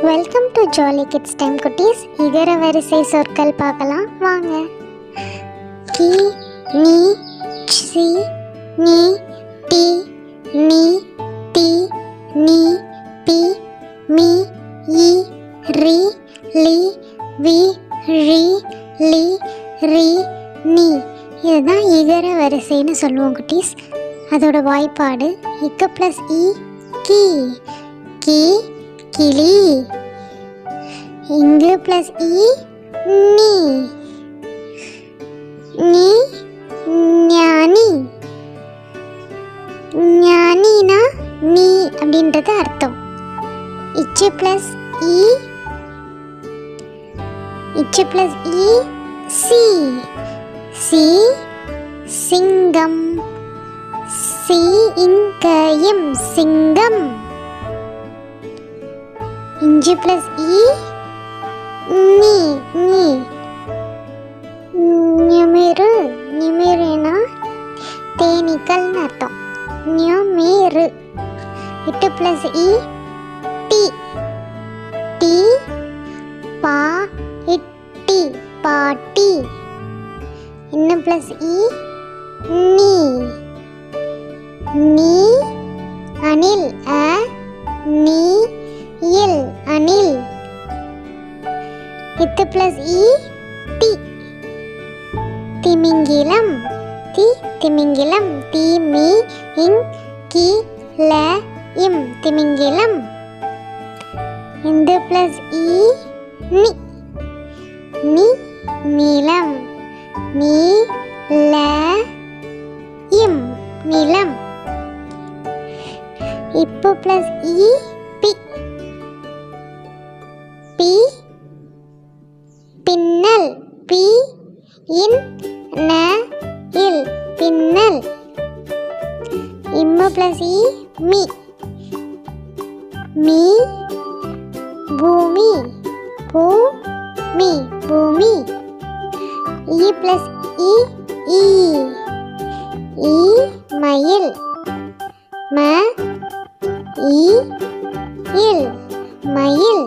Welcome to jolly kids time குட்டீஸ். இதர வரிசை சொற்கள் பார்க்கலாம் வாங்க. கி, நீ, சி, நீ, டி, நீ, தி, நீ, பி, மீ, இ, ரி, லி, வி, ரி, லி, ரி, நீ. இதுதான் இதர வரிசைன்னு சொல்லுவோம் குட்டீஸ். அதோட வாய்ப்பாடு இக்கு ப்ளஸ் இ, கி. கி கிளி. இங்கு ப்ளஸ் இ, நீ. நீ ஞானி. ஞானினா நீ அப்படின்றது அர்த்தம். இச்சு ப்ளஸ் இ, இச்சு ப்ளஸ் இ, சி. சி சிங்கம். சி இங்கயம் சிங்கம். இஞ்சு ப்ளஸ் இ, நீ. நீ நிமிரு. நிமிருனா தேனீக்கள்னு அர்த்தம். நிமிரு. இட்டு ப்ளஸ் இ, டி. டி பா இட்டி பாட்டி. இன்னும் ப்ளஸ் இ, நீ. நீ அணில். அ நீ இல் அணில். இத்து ப்ளஸ் இ, தி. திமிங்கிலம். தி திமிங்கிலம். தி மீ இங் கி ல இம் திமிங்கிலம். இந்து ப்ளஸ் இ, நி. நி நீலம். நீ ல இம் நிலம். இப்போ ப்ளஸ் இ, பி. பி பின்னல். பி இன் ந இல் பின்னல். இம்மு ப்ளஸ் இ, மீ. மீ பூமி. பூ மீ பூமி. இ ப்ளஸ் இ, ஈ. ஈ மயில். ம இ இல் மயில்.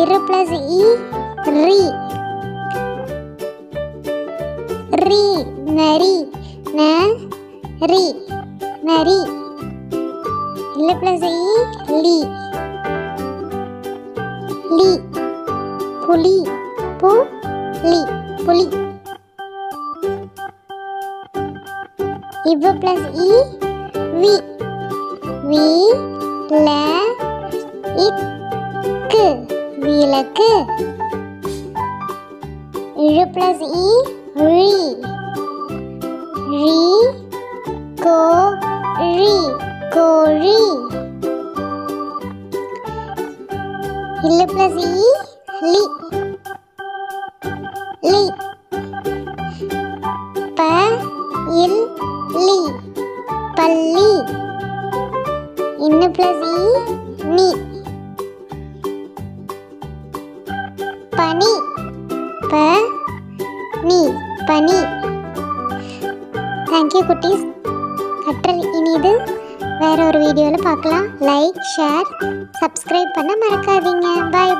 இரு ப்ளஸ் இ, ரி. ரி நரி. ந ரி நரி. இல்ல ப்ளஸ் இ, லி. லி புலி. பு லி புலி. இவ்வு ப்ளஸ் இ, வி. வி ல இக்கு விளக்கு. இழு ப்ளஸ் இ, ரி. ரி கோ ரி கோழி. இல்லு ப்ளஸ் இ, லி. லி ப இல் லி பள்ளி. இன்னு ப்ளஸ் இ, நீ. பனி. ப நீ பனி. தேங்க்யூ குட்டீஸ். கற்றல் இனிது. வேற ஒரு வீடியோவில் பார்க்கலாம். லைக், ஷேர், சப்ஸ்கிரைப் பண்ண மறக்காதீங்க. பாய்.